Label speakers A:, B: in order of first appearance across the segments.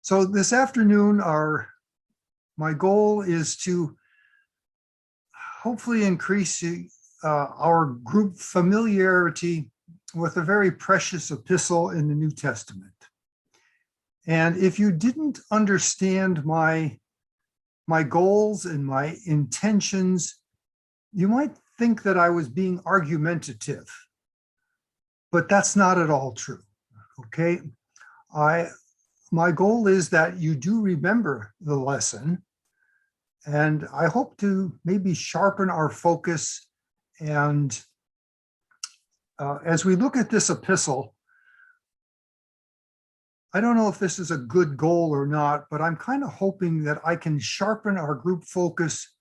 A: So this afternoon, my goal is to hopefully increase our group familiarity with a very precious epistle in the New Testament. And if you didn't understand my goals and my intentions, you might think that I was being argumentative, but that's not at all true, okay? My goal is that you do remember the lesson, and I hope to maybe sharpen our focus. And as we look at this epistle, I don't know if this is a good goal or not, but I'm kind of hoping that I can sharpen our group focus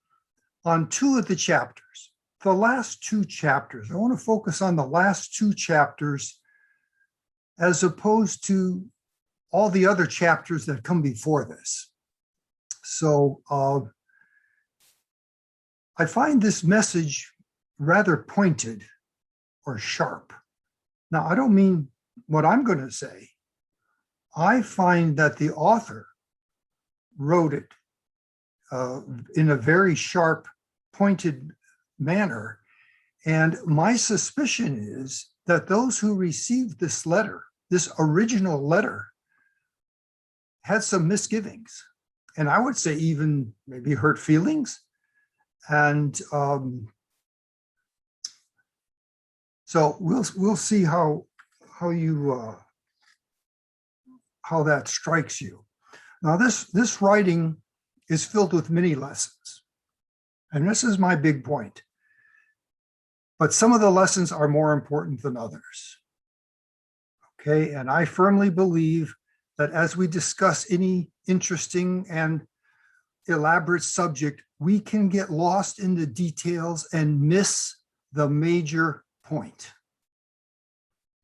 A: on two of the chapters, the last two chapters. I want to focus on the last two chapters as opposed to all the other chapters that come before this. So I find this message rather pointed or sharp. Now, I don't mean what I'm going to say. I find that the author wrote it in a very sharp, pointed manner. And my suspicion is that those who received this letter, this original letter, had some misgivings, and I would say even maybe hurt feelings. And so we'll see how that strikes you. Now this writing is filled with many lessons, and this is my big point. But some of the lessons are more important than others. Okay, and I firmly believe that as we discuss any interesting and elaborate subject, we can get lost in the details and miss the major point.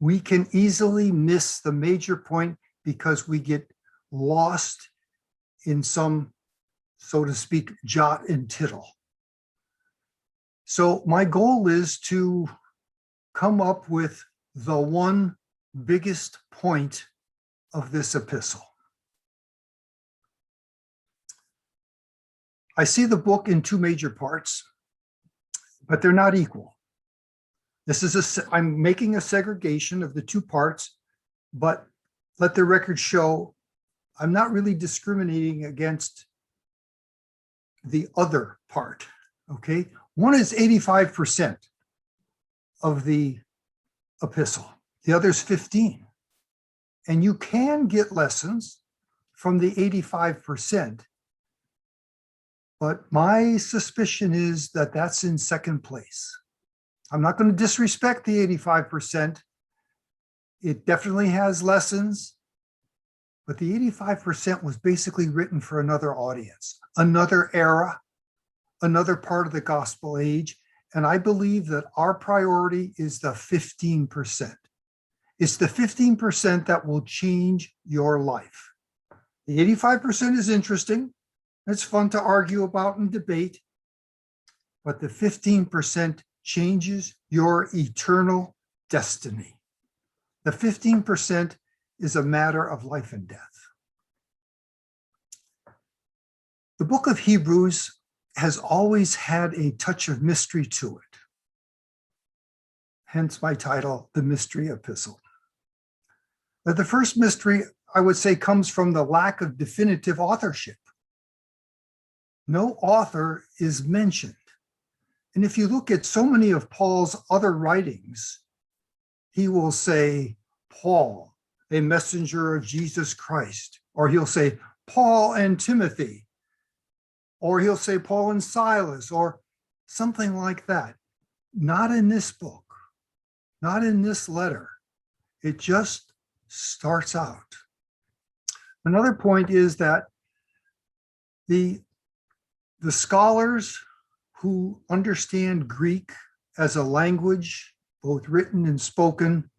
A: We can easily miss the major point because we get lost in some, so to speak, jot and tittle. So my goal is to come up with the one biggest point of this epistle. I see the book in two major parts, but they're not equal. I'm making a segregation of the two parts, but let the record show I'm not really discriminating against the other part, okay? One is 85% of the epistle. The other is 15%. And you can get lessons from the 85%, but my suspicion is that that's in second place. I'm not going to disrespect the 85%. It definitely has lessons, but the 85% was basically written for another audience, another era, another part of the gospel age. And I believe that our priority is the 15%. It's the 15% that will change your life. The 85% is interesting. It's fun to argue about and debate, but the 15% changes your eternal destiny. The 15% is a matter of life and death. The book of Hebrews has always had a touch of mystery to it. Hence my title, The Mystery Epistle. Now, the first mystery, I would say, comes from the lack of definitive authorship. No author is mentioned. And if you look at so many of Paul's other writings, he will say, Paul, a messenger of Jesus Christ, or he'll say, Paul and Timothy, or he'll say, Paul and Silas, or something like that. Not in this book, not in this letter. It just starts out. Another point is that the scholars who understand Greek as a language, both written and spoken,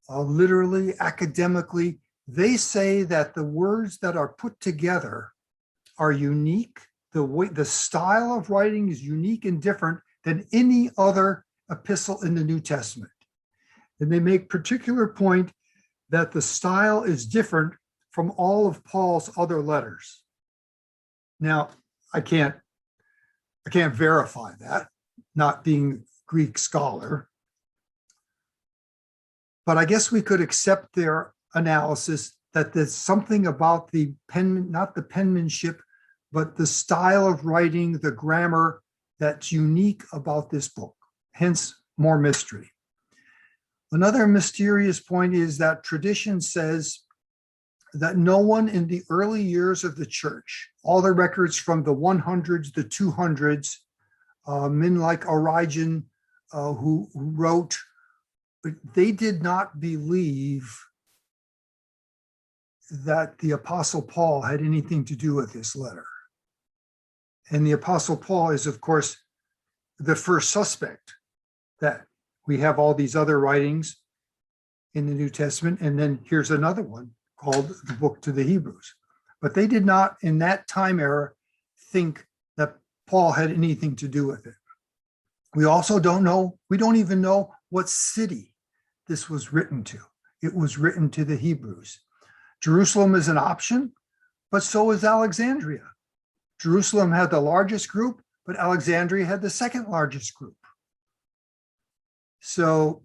A: literally, academically, they say that the words that are put together are unique. The style of writing is unique and different than any other epistle in the New Testament. And they make particular point that the style is different from all of Paul's other letters. Now, I can't verify that, not being Greek scholar, but I guess we could accept their analysis that there's something about the pen, not the penmanship, but the style of writing, the grammar that's unique about this book, hence more mystery. Another mysterious point is that tradition says that no one in the early years of the church, all the records from the 100s, the 200s, men like Origen, who wrote, they did not believe that the Apostle Paul had anything to do with this letter. And the Apostle Paul is, of course, the first suspect, that we have all these other writings in the New Testament, and then here's another one called the Book to the Hebrews. But they did not, in that time era, think that Paul had anything to do with it. We also don't know, we don't even know what city this was written to. It was written to the Hebrews. Jerusalem is an option, but so is Alexandria. Jerusalem had the largest group, but Alexandria had the second largest group. So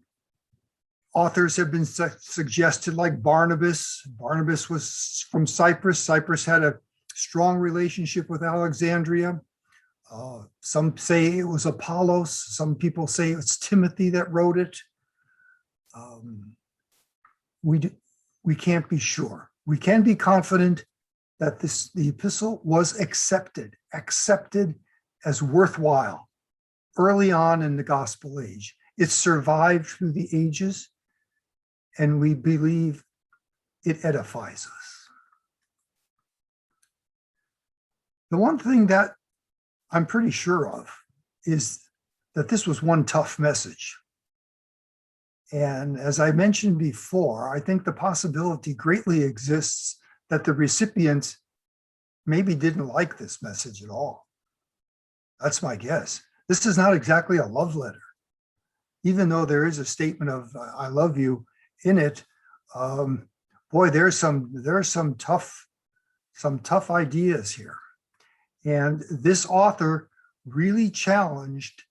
A: authors have been suggested, like Barnabas. Barnabas was from Cyprus. Cyprus had a strong relationship with Alexandria. Some say it was Apollos. Some people say it's Timothy that wrote it. We can't be sure. We can be confident that the epistle was accepted as worthwhile early on in the gospel age. It survived through the ages, and we believe it edifies us. The one thing that I'm pretty sure of is that this was one tough message. And as I mentioned before, I think the possibility greatly exists that the recipients maybe didn't like this message at all. That's my guess. This is not exactly a love letter. Even though there is a statement of "I love you" in it, boy, there's some tough ideas here. And this author really challenged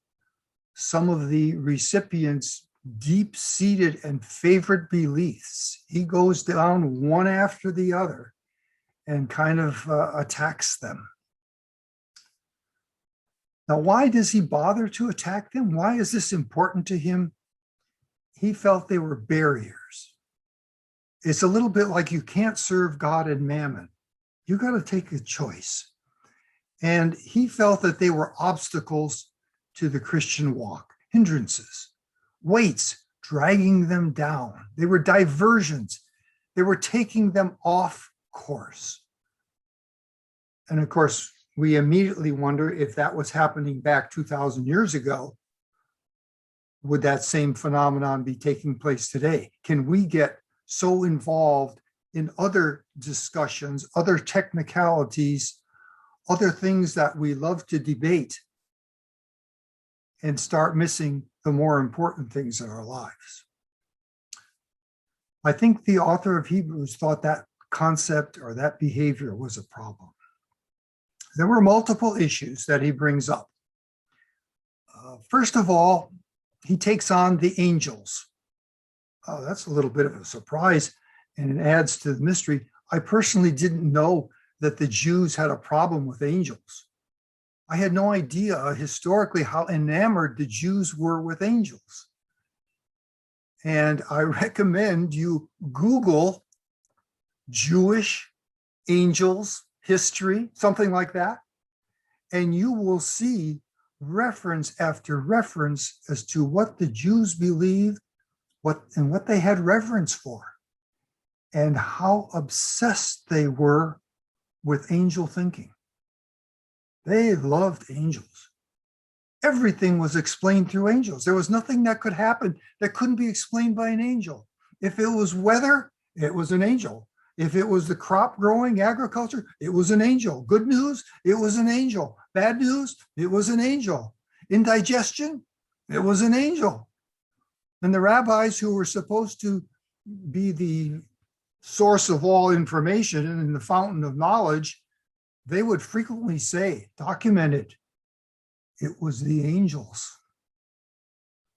A: some of the recipients' deep-seated and favorite beliefs. He goes down one after the other and kind of attacks them. Now, why does he bother to attack them? Why is this important to him? He felt they were barriers. It's a little bit like you can't serve God and mammon. You got to take a choice. And he felt that they were obstacles to the Christian walk, hindrances, weights dragging them down. They were diversions. They were taking them off course. And of course, we immediately wonder if that was happening back 2,000 years ago. Would that same phenomenon be taking place today? Can we get so involved in other discussions, other technicalities, other things that we love to debate, and start missing the more important things in our lives? I think the author of Hebrews thought that concept or that behavior was a problem. There were multiple issues that he brings up. First of all, he takes on the angels. Oh, that's a little bit of a surprise, and it adds to the mystery. I personally didn't know that the Jews had a problem with angels. I had no idea historically how enamored the Jews were with angels. And I recommend you Google Jewish angels history, something like that, and you will see reference after reference as to what the Jews believed, what they had reverence for, and how obsessed they were with angel thinking. They loved angels. Everything was explained through angels. There was nothing that could happen that couldn't be explained by an angel. If it was weather, it was an angel. If it was the crop growing, agriculture, it was an angel. Good news, it was an angel. Bad news, it was an angel. Indigestion, it was an angel. And the rabbis who were supposed to be the source of all information and the fountain of knowledge, they would frequently say, documented, it was the angels.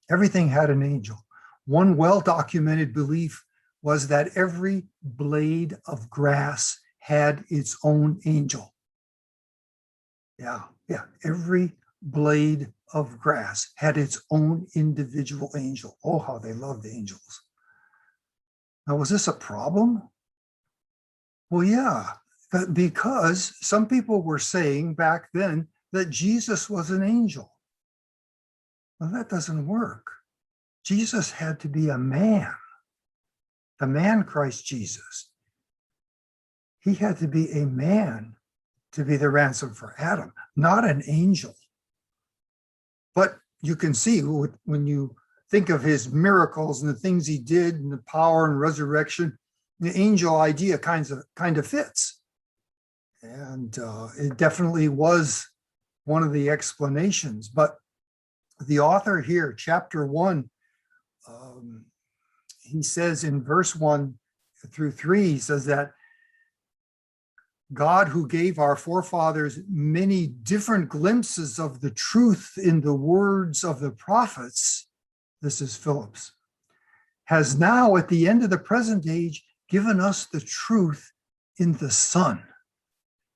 A: Everything had an angel. One well-documented belief was that every blade of grass had its own angel. Yeah. Every blade of grass had its own individual angel. Oh, how they loved angels. Now, was this a problem? Well, yeah, because some people were saying back then that Jesus was an angel. Well, that doesn't work. Jesus had to be a man, the man Christ Jesus. He had to be a man to be the ransom for Adam, not an angel. But you can see when you think of his miracles and the things he did and the power and resurrection, the angel idea kind of fits. And it definitely was one of the explanations. But the author here, chapter 1, he says in verse 1 through 3, he says that God, who gave our forefathers many different glimpses of the truth in the words of the prophets, this is Philip's, has now at the end of the present age given us the truth in the Son.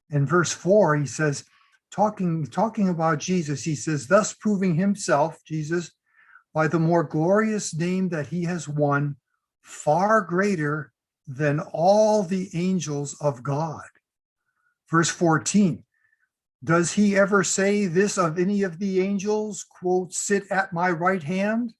A: In verse 4, he says, talking about Jesus, he says, thus proving himself, Jesus, by the more glorious name that he has won, far greater than all the angels of God. Verse 14, does he ever say this of any of the angels, quote, sit at my right hand?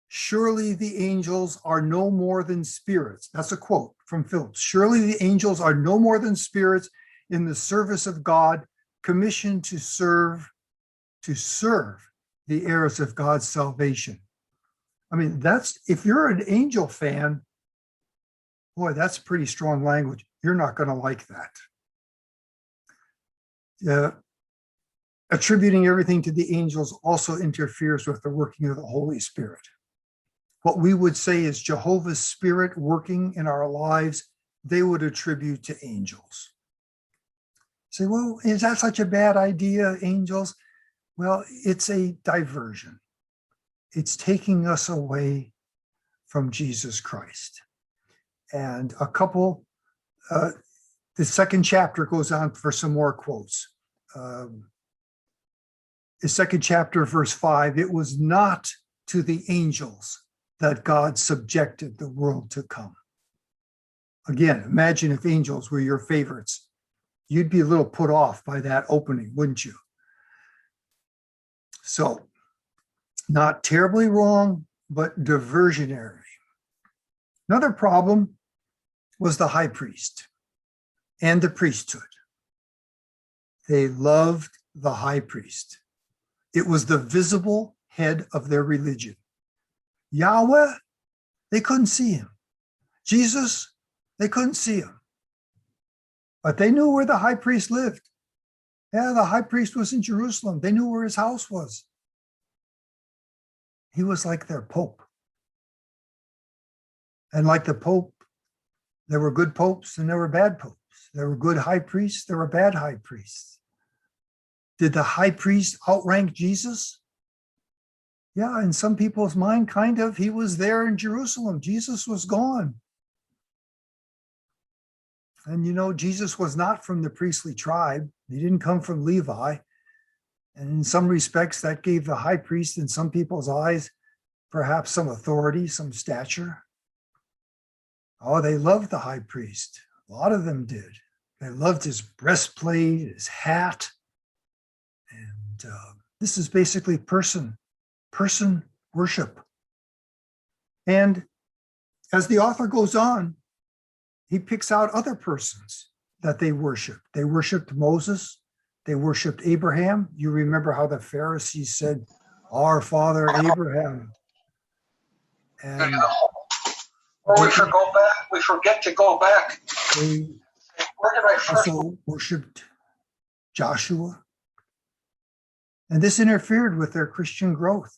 A: Surely the angels are no more than spirits. That's a quote from Philip. Surely the angels are no more than spirits in the service of God, commissioned to serve the heirs of God's salvation. I mean, if you're an angel fan, boy, that's pretty strong language. You're not going to like that. Attributing everything to the angels also interferes with the working of the Holy Spirit. What we would say is Jehovah's Spirit working in our lives, they would attribute to angels. Say, well, is that such a bad idea, angels? Well, it's a diversion. It's taking us away from Jesus Christ. And the second chapter goes on for some more quotes. The second chapter, verse 5, it was not to the angels that God subjected the world to come. Again, imagine if angels were your favorites. You'd be a little put off by that opening, wouldn't you? So, not terribly wrong, but diversionary. Another problem was the high priest and the priesthood. They loved the high priest. It was the visible head of their religion. Yahweh, they couldn't see him. Jesus, they couldn't see him. But they knew where the high priest lived. Yeah, the high priest was in Jerusalem. They knew where his house was. He was like their pope. And like the pope, there were good popes and there were bad popes. There were good high priests, there were bad high priests. Did the high priest outrank Jesus? Yeah, in some people's mind, kind of. He was there in Jerusalem. Jesus was gone. And you know, Jesus was not from the priestly tribe. He didn't come from Levi. And in some respects, that gave the high priest, in some people's eyes, perhaps some authority, some stature. Oh, they loved the high priest. A lot of them did. They loved his breastplate, his hat. And this is basically person worship. And as the author goes on, he picks out other persons that they worshiped. They worshiped Moses. They worshiped Abraham. You remember how the Pharisees said, our father Abraham. And
B: we forget to go back.
A: They also worshipped Joshua. And this interfered with their Christian growth.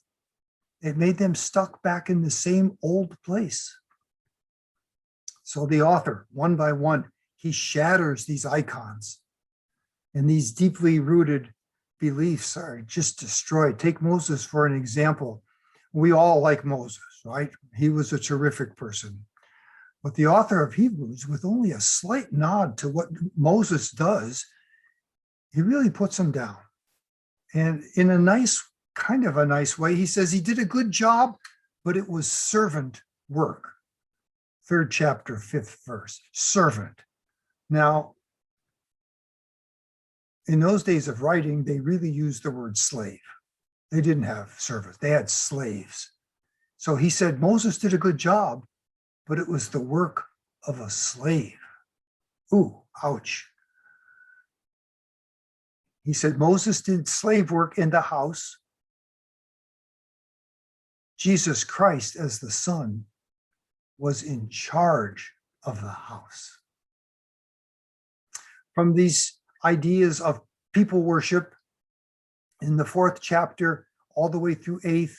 A: It made them stuck back in the same old place. So the author, one by one, he shatters these icons, and these deeply rooted beliefs are just destroyed. Take Moses for an example. We all like Moses, right? He was a terrific person. But the author of Hebrews, with only a slight nod to what Moses does, he really puts him down. And in a nice, kind of a nice way, he says he did a good job, but it was servant work. 3rd chapter, 5th verse, servant. Now, in those days of writing, they really used the word slave. They didn't have servants, they had slaves. So he said Moses did a good job, but it was the work of a slave. Ooh, ouch. He said Moses did slave work in the house. Jesus Christ, as the Son, was in charge of the house. From these ideas of people worship in the 4th chapter, all the way through 8th,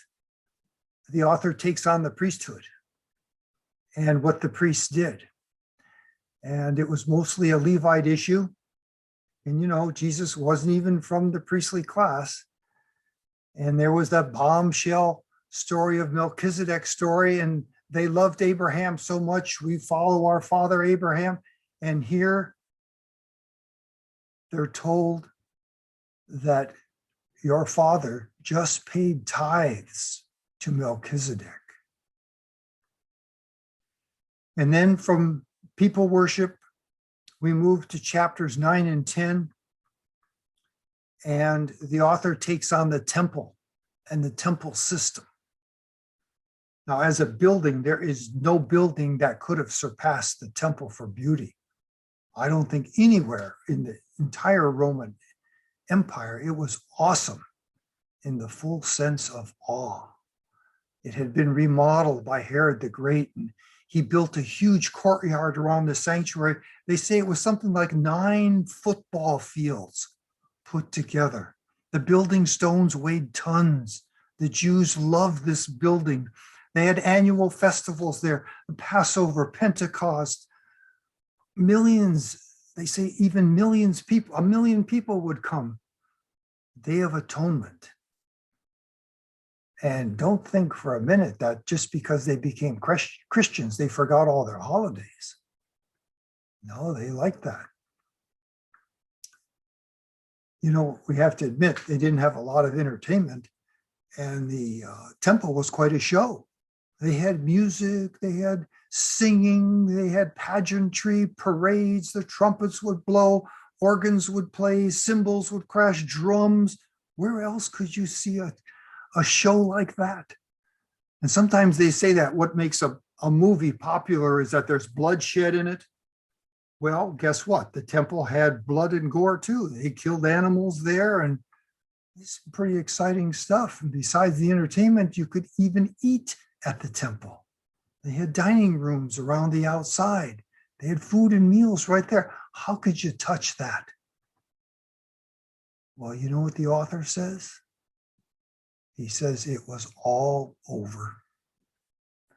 A: the author takes on the priesthood and what the priests did. And it was mostly a Levite issue. And, you know, Jesus wasn't even from the priestly class. And there was that bombshell story of Melchizedek's story, and they loved Abraham so much, we follow our father Abraham. And here they're told that your father just paid tithes to Melchizedek. And then from people worship, we move to chapters 9 and 10. And the author takes on the temple and the temple system. Now, as a building, there is no building that could have surpassed the temple for beauty. I don't think anywhere in the entire Roman Empire, it was awesome in the full sense of awe. It had been remodeled by Herod the Great, and he built a huge courtyard around the sanctuary. They say it was something like 9 football fields put together. The building stones weighed tons. The Jews loved this building. They had annual festivals there, the Passover, Pentecost. Millions, they say even millions people, 1 million people would come. Day of Atonement. And don't think for a minute that just because they became Christians, they forgot all their holidays. No, they liked that. You know, we have to admit they didn't have a lot of entertainment, and the temple was quite a show. They had music, they had singing, they had pageantry, parades, the trumpets would blow, organs would play, cymbals would crash, drums. Where else could you see a show like that? And sometimes they say that what makes a movie popular is that there's bloodshed in it. Well, guess what? The temple had blood and gore too. They killed animals there, and it's pretty exciting stuff. And besides the entertainment, you could even eat at the temple. They had dining rooms around the outside. They had food and meals right there. How could you touch that? Well, you know what the author says? He says it was all over.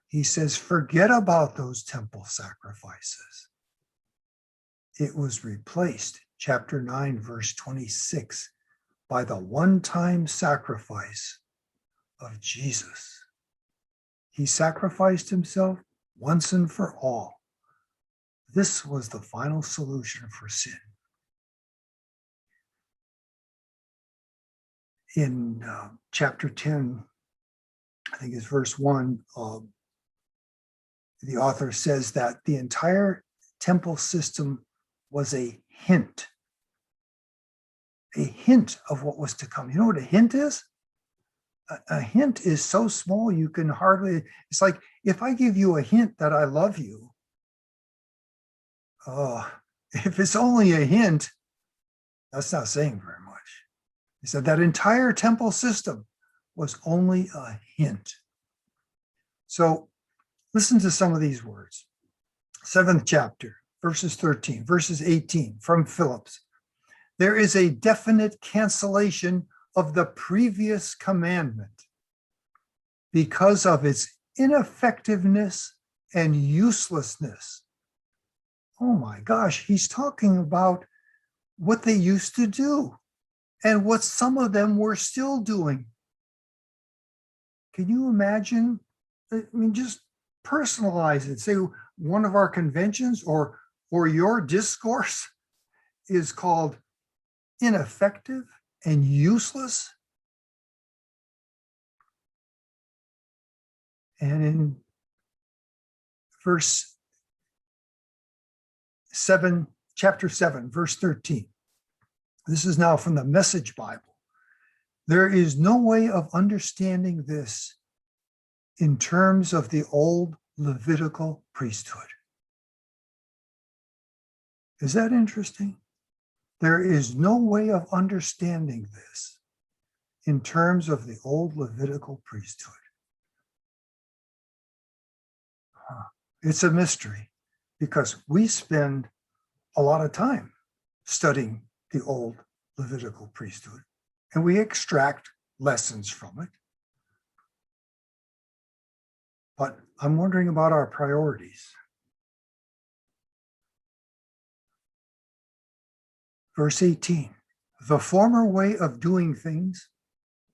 A: He says, forget about those temple sacrifices. It was replaced, chapter 9, verse 26, by the one-time sacrifice of Jesus. He sacrificed himself once and for all. This was the final solution for sin. In chapter 10, I think it's verse 1, the author says that the entire temple system was a hint of what was to come. You know what a hint is? A hint is so small you can hardly, it's like if I give you a hint that I love you, if it's only a hint, that's not saying very much. He said that entire temple system was only a hint. So listen to some of these words. 7th chapter, verses 13, verses 18 from Phillips. There is a definite cancellation of the previous commandment because of its ineffectiveness and uselessness oh my gosh, he's talking about what they used to do and what some of them were still doing. Can you imagine? I mean, just personalize it. Say one of our conventions or your discourse is called ineffective and useless. And in verse 7, chapter 7, verse 13, this is now from the Message Bible. There is no way of understanding this in terms of the old Levitical priesthood. Is that interesting? There is no way of understanding this in terms of the old Levitical priesthood. It's a mystery because we spend a lot of time studying the old Levitical priesthood and we extract lessons from it. But I'm wondering about our priorities. Verse 18, the former way of doing things,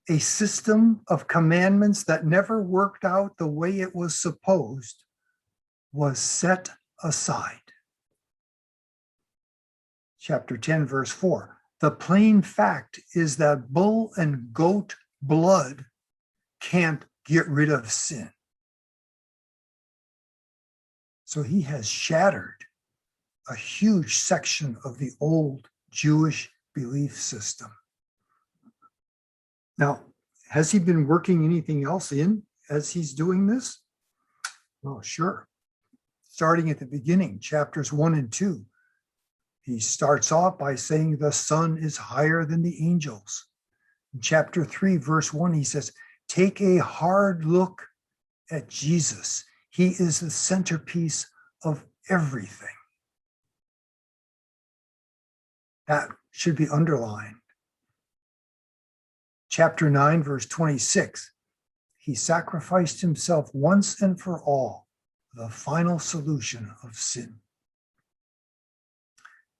A: a system of commandments that never worked out the way it was supposed, was set aside. Chapter 10, verse 4, the plain fact is that bull and goat blood can't get rid of sin. So he has shattered a huge section of the old Jewish belief system. Now, has he been working anything else in as he's doing this? Oh, sure. Starting at the beginning, chapters 1 and 2, he starts off by saying the Son is higher than the angels. In chapter 3, verse 1, he says, take a hard look at Jesus. He is the centerpiece of everything. That should be underlined. Chapter 9, verse 26, he sacrificed himself once and for all, the final solution of sin.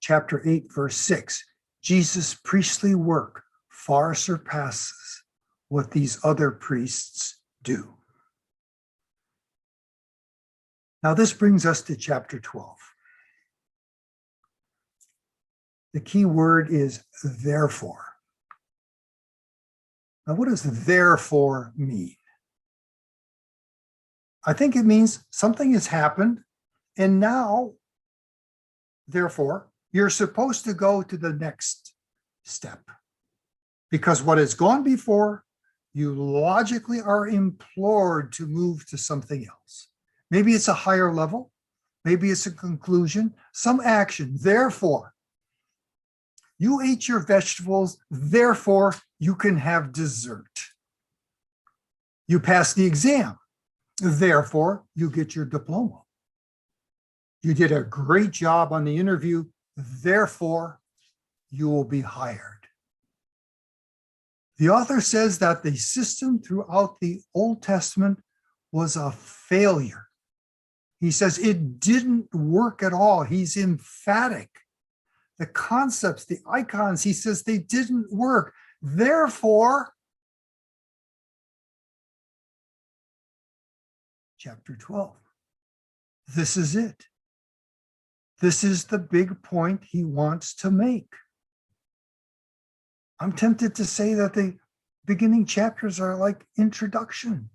A: Chapter 8, verse 6, Jesus' priestly work far surpasses what these other priests do. Now, this brings us to chapter 12. The key word is therefore. Now, what does therefore mean? I think it means something has happened, and now, therefore, you're supposed to go to the next step. Because what has gone before, you logically are implored to move to something else. Maybe it's a higher level. Maybe it's a conclusion, some action. Therefore, you ate your vegetables, therefore you can have dessert. You passed the exam, therefore you get your diploma. You did a great job on the interview, therefore you will be hired. The author says that the system throughout the Old Testament was a failure. He says it didn't work at all. He's emphatic. The concepts, the icons, he says they didn't work. Therefore, chapter 12, this is it. This is the big point he wants to make. I'm tempted to say that the beginning chapters are like introduction.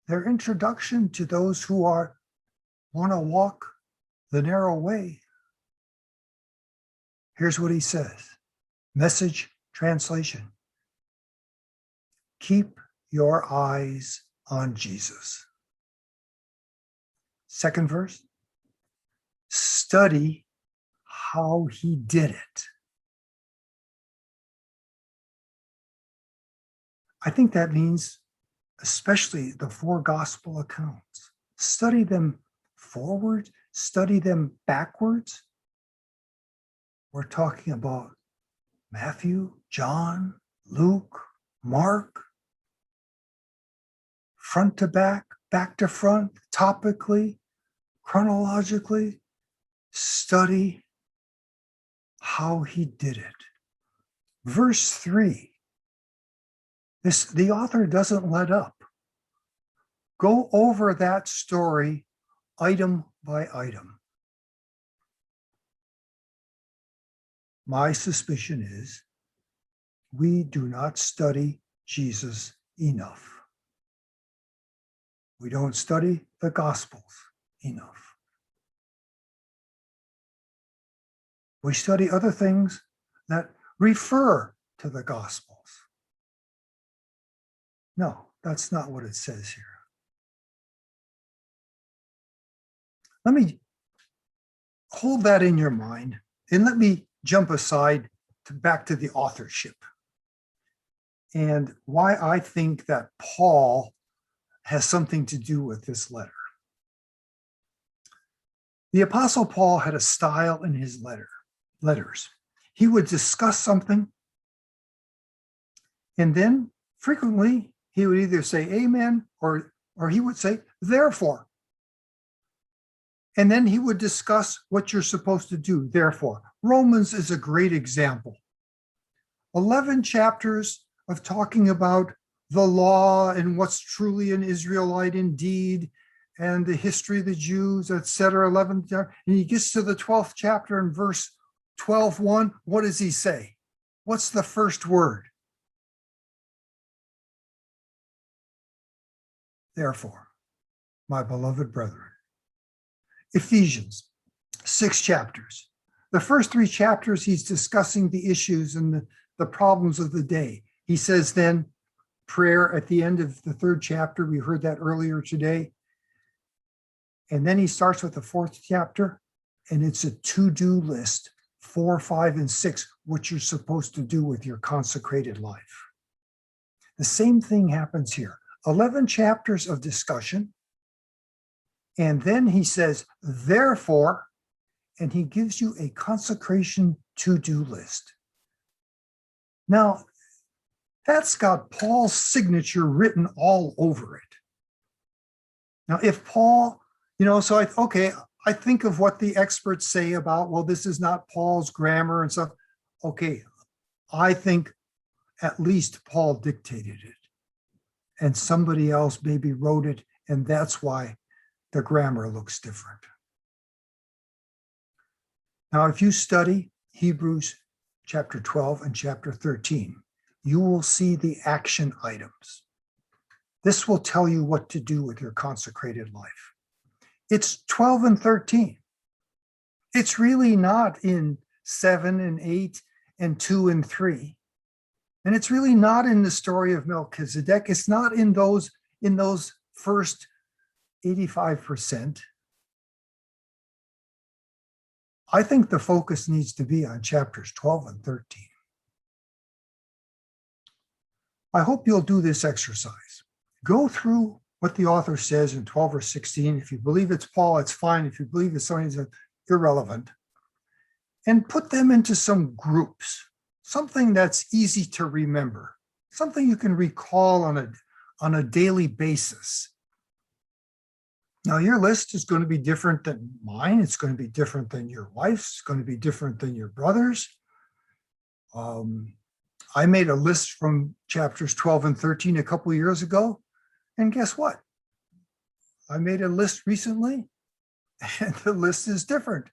A: They're introduction to those who want to walk the narrow way. Here's what he says. Message translation. Keep your eyes on Jesus. Second verse. Study how he did it. I think that means especially the four gospel accounts. Study them forward, study them backwards. We're talking about Matthew, John, Luke, Mark, front to back to front, topically, chronologically, study how he did it. Verse 3, the author doesn't let up. Go over that story item by item. My suspicion is we do not study Jesus enough. We don't study the Gospels enough. We study other things that refer to the Gospels. No, that's not what it says here. Let me hold that in your mind and let me jump aside back to the authorship and why I think that Paul has something to do with this letter. The Apostle Paul had a style in his letters. He would discuss something, and then frequently he would either say amen or he would say therefore. And then he would discuss what you're supposed to do, therefore. Romans is a great example. 11 chapters of talking about the law and what's truly an Israelite indeed, and the history of the Jews, etc. 11, and he gets to the 12th chapter in verse 12:1. What does he say? What's the first word? Therefore, my beloved brethren. Ephesians, 6 chapters. The first 3 chapters, he's discussing the issues and the problems of the day. He says then, prayer at the end of the 3rd chapter. We heard that earlier today. And then he starts with the 4th chapter, and it's a to-do list, 4, 5, and 6, what you're supposed to do with your consecrated life. The same thing happens here. 11 chapters of discussion. And then he says, therefore, and he gives you a consecration to-do list. Now, that's got Paul's signature written all over it. Now, if Paul, so I think of what the experts say about, well, this is not Paul's grammar and stuff. Okay, I think at least Paul dictated it. And somebody else maybe wrote it, and that's why the grammar looks different. Now, if you study Hebrews chapter 12 and chapter 13, you will see the action items. This will tell you what to do with your consecrated life. It's 12 and 13. It's really not in 7 and 8 and 2 and 3. And it's really not in the story of Melchizedek. It's not in those first 85%. I think the focus needs to be on chapters 12 and 13. I hope you'll do this exercise. Go through what the author says in 12 or 16. If you believe it's Paul, it's fine. If you believe it's something that's irrelevant, and put them into some groups, something that's easy to remember, something you can recall on a daily basis. Now, your list is going to be different than mine. It's going to be different than your wife's. It's going to be different than your brother's. I made a list from chapters 12 and 13 a couple of years ago. And guess what? I made a list recently, and the list is different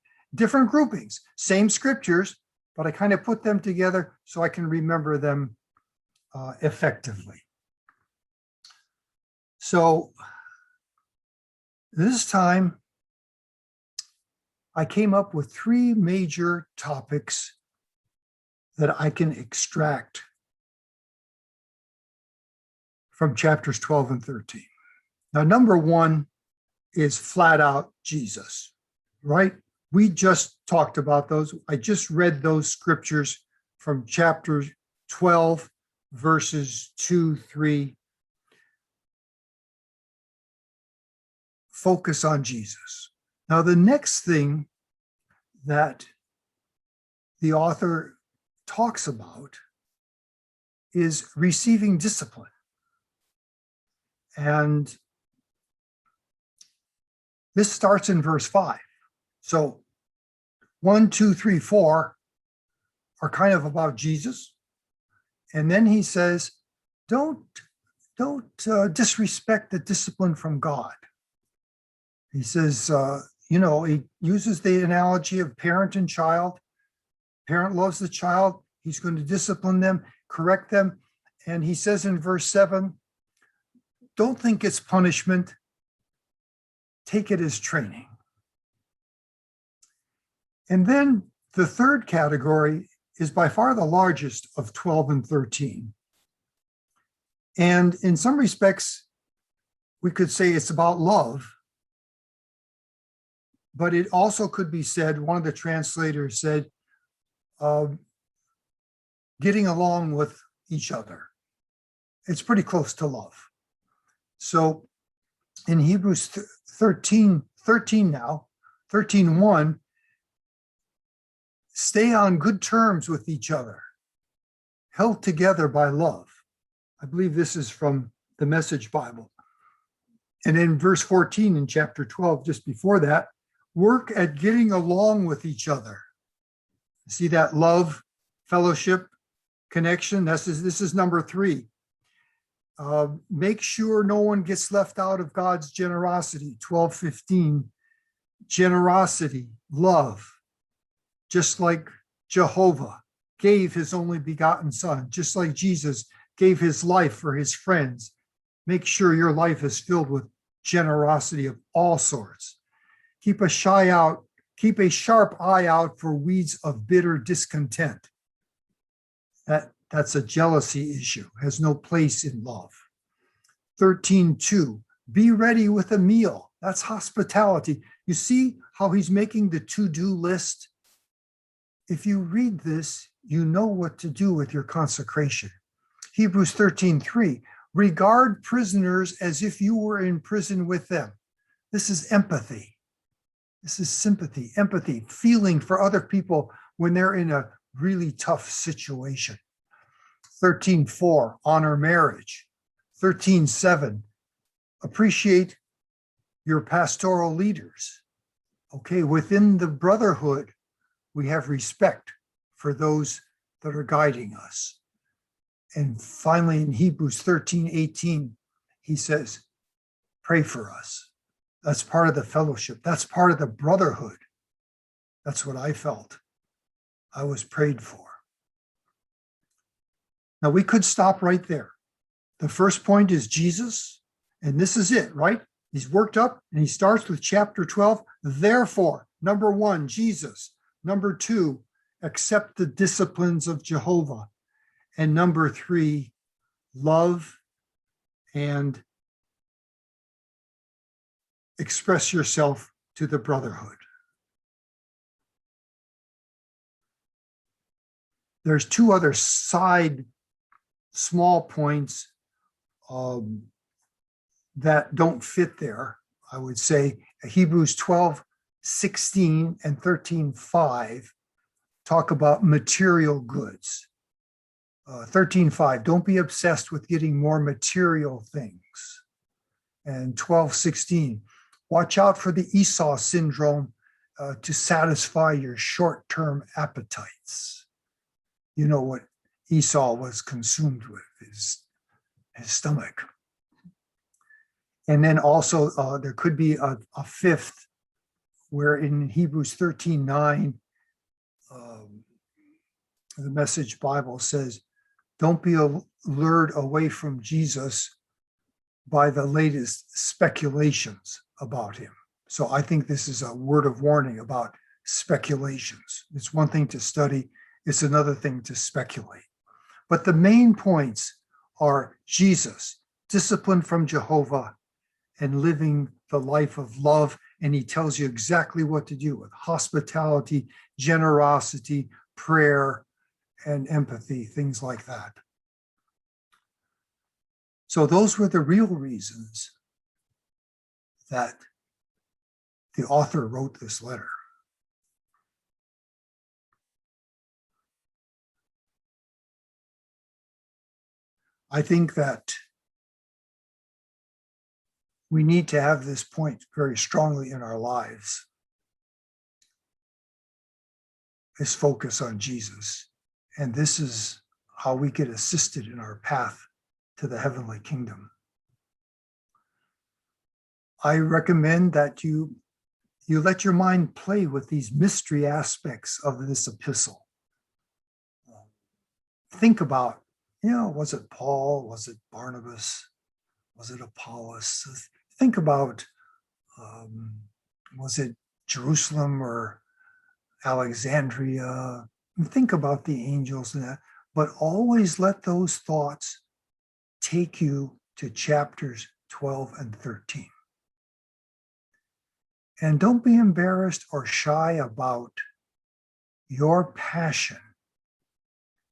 A: groupings, same scriptures, but I kind of put them together so I can remember them effectively. So this time, I came up with 3 major topics that I can extract from chapters 12 and 13. Now, number 1 is flat out Jesus, right? We just talked about those. I just read those scriptures from chapter 12, verses 2, 3. Focus on Jesus. Now, the next thing that the author talks about is receiving discipline. And This starts in verse 5. So 1, 2, 3, 4 are kind of about Jesus. And then he says, don't disrespect the discipline from God. He says, he uses the analogy of parent and child. Parent loves the child. He's going to discipline them, correct them. And he says in verse 7, don't think it's punishment. Take it as training. And then the third category is by far the largest of 12 and 13. And in some respects, we could say it's about love, but it also could be said, one of the translators said, getting along with each other. It's pretty close to love. So in Hebrews 13:1, stay on good terms with each other, held together by love. I believe this is from the Message Bible. And in verse 14 in chapter 12, just before that, work at getting along with each other. See that love, fellowship, connection? This is number 3. Make sure no one gets left out of God's generosity. 12:15, generosity, love. Just like Jehovah gave his only begotten son, just like Jesus gave his life for his friends. Make sure your life is filled with generosity of all sorts. Keep a sharp eye out for weeds of bitter discontent. That's a jealousy issue, has no place in love. 13:2, be ready with a meal. That's hospitality. You see how he's making the to-do list? If you read this, you know what to do with your consecration. Hebrews 13:3, regard prisoners as if you were in prison with them. This is empathy. This is sympathy, empathy, feeling for other people when they're in a really tough situation. 13:4, honor marriage. 13:7, appreciate your pastoral leaders. Okay, within the brotherhood, we have respect for those that are guiding us. And finally, in Hebrews 13:18, he says, pray for us. That's part of the fellowship. That's part of the brotherhood. That's what I felt. I was prayed for. Now, we could stop right there. The first point is Jesus, and this is it, right? He's worked up, and he starts with chapter 12. Therefore, number 1, Jesus. Number 2, accept the disciplines of Jehovah. And number 3, love and express yourself to the brotherhood. There's 2 other side small points that don't fit there, I would say. Hebrews 12:16 and 13:5 talk about material goods. 13:5, don't be obsessed with getting more material things. And 12:16, watch out for the Esau syndrome to satisfy your short-term appetites. You know what Esau was consumed with, his stomach. And then also there could be a 5th, where in Hebrews 13:9, the Message Bible says, don't be lured away from Jesus by the latest speculations about him. So I think this is a word of warning about speculations. It's one thing to study, it's another thing to speculate. But the main points are Jesus, discipline from Jehovah, and living the life of love. And he tells you exactly what to do with hospitality, generosity, prayer, and empathy, things like that. So those were the real reasons that the author wrote this letter. I think that We need to have this point very strongly in our lives. Is focus on Jesus. And this is how we get assisted in our path to the heavenly kingdom. I recommend that you let your mind play with these mystery aspects of this epistle. Think about, was it Paul? Was it Barnabas? Was it Apollos? Think about, was it Jerusalem or Alexandria? Think about the angels and that, but always let those thoughts take you to chapters 12 and 13. And don't be embarrassed or shy about your passion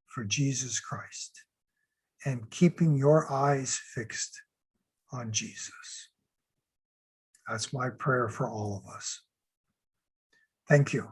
A: for Jesus Christ and keeping your eyes fixed on Jesus. That's my prayer for all of us. Thank you.